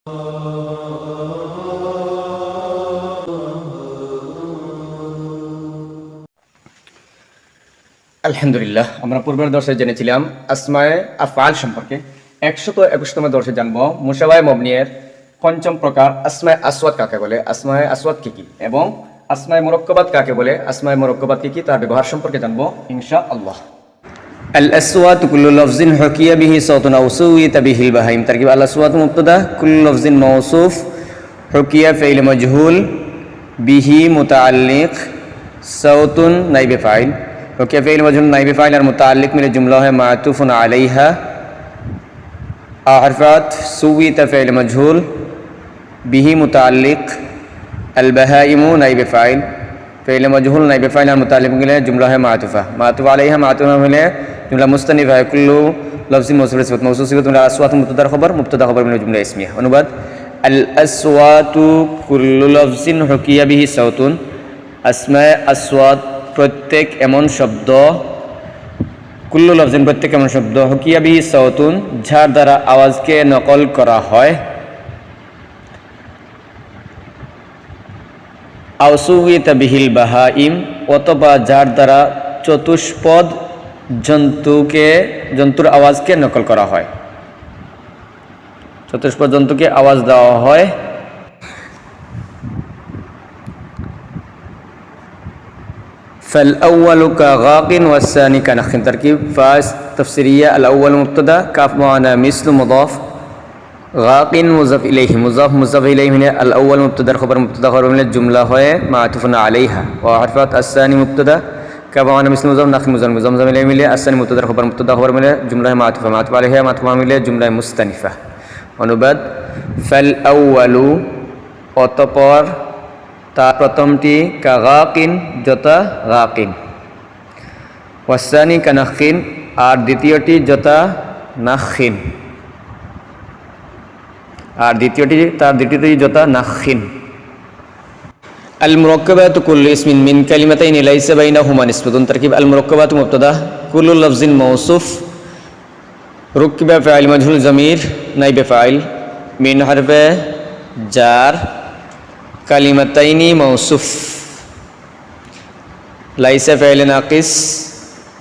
আলহামদুলিল্লাহ, আমরা পূর্বের দর্শে জেনেছিলাম আসমায়ে আফআল সম্পর্কে। 121তম দর্শে জানব মুশাবাহে মবনিয়ের পঞ্চম প্রকার আসমায়ে আসওয়াত কাকে বলে, আসমায়ে আসওয়াত কি কি, এবং আসমায়ে মুরাক্কাবাত কাকে বলে, আসমায়ে মুরাক্কাবাত কি কি তার ব্যবহার সম্পর্কে জানব ইনশাআল্লাহ। আল আসওয়াত কুল্লু লফজিন হুকিয়া বিহি সাউতুন আও সুইতা বিহিল বাহাইম। তারকিব আল আসওয়াত মুবতাদা, কুল্লু লফজিন মাওসুফ, হুকিয়া ফাইল মাজহুল, বিহি মুতাআল্লিক, সাউতুন নাইবে ফাইল। হুকিয়া ফাইল মাজহুল নাইবে ফাইল আর মুতাআল্লিক মিলে জুমলা হয় মাতুফুন আলাইহা। আরফাত সুইতা ফাইল মাজহুল, বিহি মুতাআল্লিক, আল বাহাইমু নাইবে ফাইল, ফাইল মাজহুল নাইবে ফাইল আর মুতাআল্লিক মিলে জুমলা হয় মাতুফা। মাতুফ আলাইহা মাতুফা মিলে জুমলা মুস্তানিফা। কুল্লু লফজিন মাওসুফ সিফাত মাওসুফ সিফাত মিলে আসওয়াত মুবতাদা খবর মিলে জুমলা ইসমিয়া। অনুবাদ, আল আসওয়াতু কুল্লু লফজিন হুকিয়া বিহি সাউতুন। আসমায়ে আসওয়াত প্রত্যেক এমন শব্দ, কুল্লু লফজিন প্রত্যেক এমন শব্দ, হুকিয়া বিহি সাউতুন যার দ্বারা আওয়াজকে নকল করা হয়, আও সুইতা বিহিল বাহাইম অথবা যার দ্বারা চতুষ্পদ জন্তুর আওয়াজকে নকল করা হয়, চতুষ্পদ জন্তুকে আওয়াজ দেওয়া হয়। فالأول كغاق والثاني كنخ. تركيب فاس تفسيرية. الأول مبتدا كاف معنا مثل مضاف، غاق مضاف إليه، مضاف إليه من الأول مبتدا خبر من الجملة هي معطوف عليها. وحرفات الثاني مبتدا كاف معنا مثل مضاف، نخ مضاف إليه من الثاني مبتدا خبر من الجملة معطوف عليها معطوف عليه جملة مستأنفة. অনুবাদ, فالأول অতঃপর তার প্রথমটি কাগাকিন যথা গাকিন, ওয়াসানি কানাখিন আর দ্বিতীয়টি যথা নাখিন, আর দ্বিতীয়টি যথা নাখিন। আল মুরাক্কাবাতু কুল্লু ইসমিন মিন কালিমাতাইনি লাইসা বাইনাহুমা নিসবাতুন। তারকিব আল মুরাক্কাবাতু মুবতাদা, কুল্লু লফজিন মাওসুফ, রুকিবা ফাইল মাজহুল জমির নাইবে ফাইল, মিন হারফে জার, কালিমাতাইনি মাওসুফ, লাইসা ফাইল নাকিস,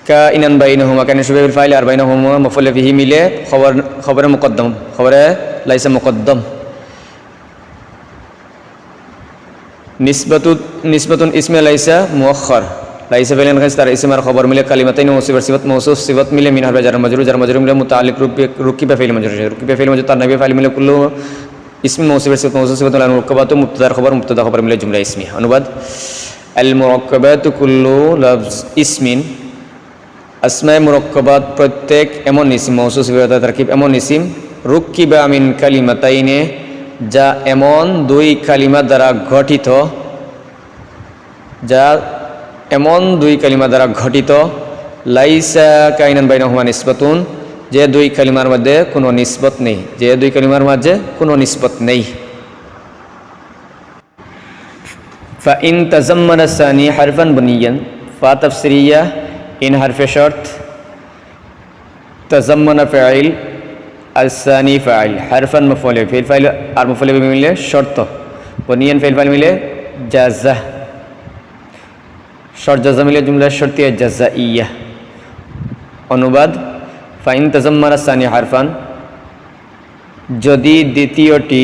কাইনান বাইনাহুমা কাইনা শুবিল ফাইল আর বাইনাহুমা মাফউল বিহি মিলে খবরে মুকদ্দম, খবরে লাইসা মুকদ্দম। নিসবাতুন ইসমে লাইসা মুআখখার, লাইসা ফাইল নাকিস তার ইসম আর খবর মিলে কালিমাতাইনি মাওসুফ সিফাত মাওসুফ সিফাত মিলে মিন হারফে জার মাজরুর মিলে মুতাআল্লিক রুকিবা ফাইল মাজরুর তার নাইবে ফাইল মিলে কুল্লু ইসমি মাওসুফ সিফাত আল মুরাক্কাবাতু মুবতাদা খবর মিলে জুমলা ইসমিয়া। অনুবাদ, আল মুরাক্কাবাতু কুল্লু লফজ ইসমিন, আসমায়ে মুরাক্কাবাত প্রত্যেক এমন ইসম, মাওসুফ সিফাত তারকিব এমন ইসম, রুকিবা মিন কালিমাতাইনে যা এমন দুই কালিমা দ্বারা গঠিত, লাইসা কাইনান বাইনাহুমা নিসবাতুন যে দুই কালিমার মধ্যে কোনো নিসবত নেই, ফাইন তাজাম্মানা সানি হারফান বুনিয়ান। ফা তাফসিরিয়া, ইন হারফে শর্ত, তাজাম্মানা ফাইল, আস-সানি ফাইল, হারফান মাফউল ফিল ফাইল আর মাফউল বিহি মিলে শর্ত, বুনিয়ান ফিল ফাইল মিলে জাযা, শর্ত জাযা মিলে জুমলা শর্তিয়া জাযাইয়া। অনুবাদ, ফাইন তাজাম্মানা সানি হারফান যদি দ্বিতীয়টি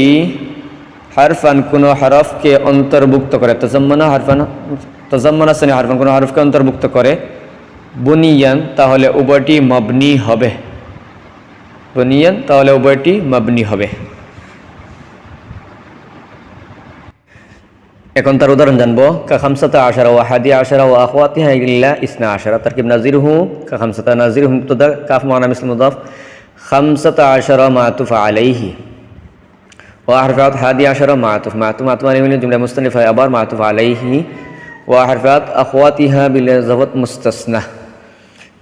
হারফান কোনো হরফকে অন্তর্ভুক্ত করে, তাজাম্মানা সানি হারফান কোনো হরফকে অন্তর্ভুক্ত করে, বুনিয়ান তাহলে উভয়টি মাবনি হবে। এখন তার উদাহরণ জানবো। কা খামসাতা আশারা ওয়া হাদিয়া আশারা ওয়া আখওয়াতিহা ইল্লা ইসনা আশারা। তারকিব নাজিরহু কা খামসাতা, নাজিরহু মুবতাদা কাফ মা'না মিসল মুদাফ, খামসাতা আশারা মা'তুফ আলাইহি, ওয়া হারফাত হাদিয়া আশারা মা'তুফ আলাইহি মিলে জুমলা মুস্তানিফা আবার মা'তুফ আলাইহি, ওয়া হারফাত আখওয়াতিহা বিল যাওয়াত মুস্তাসনা,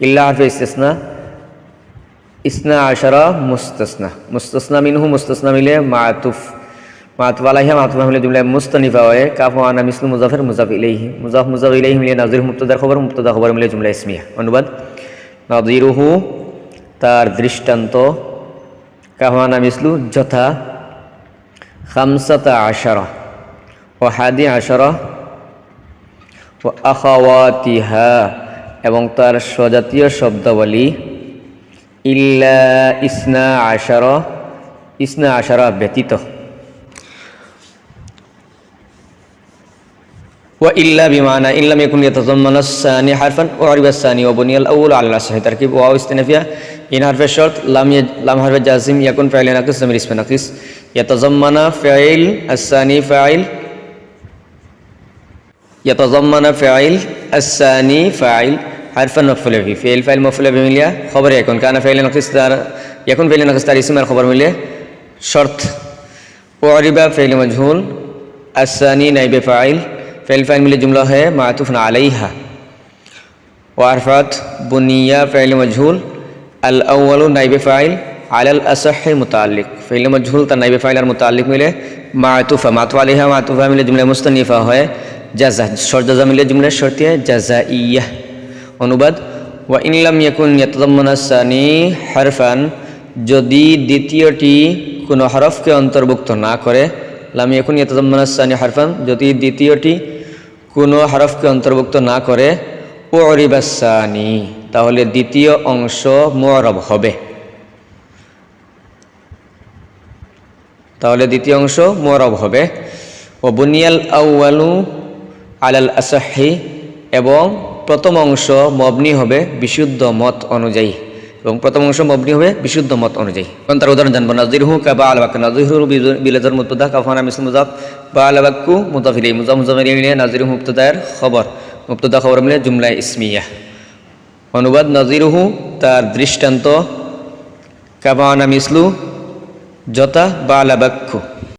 ইল্লা হারফে ইসতিসনা, ইসনা আশারা মুস্তাসনা মিনহু মিলে মা'তুফ আলাইহা মা'তুফ মিলে জুমলা মুস্তানিফা হয় কাফ মা'না মিসল মুজাফের মুজাফ ইলাইহি মিলে নাজির মুবতাদা খবর মিলে জুমলা ইসমিয়া। অনুবাদ, নাজিরুহু তার দৃষ্টান্ত, কাফ মা'না মিসলু যথা, খামসাতা আশারা ও হাদি আশারা ও আখাওয়াতিহা এবং তার স্বজাতীয় শব্দাবলী ইল্লা ইসনা আশারা ব্যতীত وإلا بمعنى إن لم يكن يتضمن الثاني حرفا وعرب الثاني وبني الأول على الصحيح تركيب واو استئنافية إن حرف الشرط لم حرف جازم يكون فعل ناقص ضمير اسم ناقص يتضمن فاعل الثاني فاعل حرفا مفعول به فعل فاعل مفعول به مليا خبر يكون كان فعل ناقص يكون فعل ناقص تار اسم الخبر مليا شرط وعرب فعل مجهول الثاني نائب فاعل فعل فاعل मिले जुमला है मातूफ अलैहा वारफात बुनिया फ़िल मजहूल अल अव्वल नाइब फ़ाइल अलल असह मुताल्लिक फ़िल मजहूल ता नाइब फ़ाइल और मुताल्लिक मिले मातूफ अलैहा मातूफ मिले जुमला मुस्तनिफा है जज़ा शर्त जज़ा मिले जुमला शर्तिया जज़ाइया अनुबाद व इन लम यकुन यतज़म्मनु सानी हरफान যদি দ্বিতীয়টি কোনো হরফকে অন্তর্ভুক্ত না করে লাম ইয়াকুন ইয়াতাযাম্মানু সানি হারফান যদি দ্বিতীয়টি কোনো হরফকে অন্তর্ভুক্ত না করে উরিবা সানি তাহলে দ্বিতীয় অংশ মুআরাব হবে ও বুনিয়াল আউয়ালু আলাল আসাহি এবং প্রথম অংশ মবনি হবে বিশুদ্ধ মত অনুযায়ী এখন তার উদাহরণ জানবো নাযিরহু কা বা'আল ওয়াক নাযিরহু বিলাজার মুবতাদা কাফানা মিসল মুযাফ বা'আল ওয়াকু মুযাফ ইলাইহি মুযাফ ইলাইহি নাযিরহু মুবতাদার খবর মুবতাদা খবর মিলে জুমলা ইসমিয়া অনুবাদ নাযিরহু তার দৃষ্টান্ত কাফানা মিসলু যতা বা'আল ওয়াকু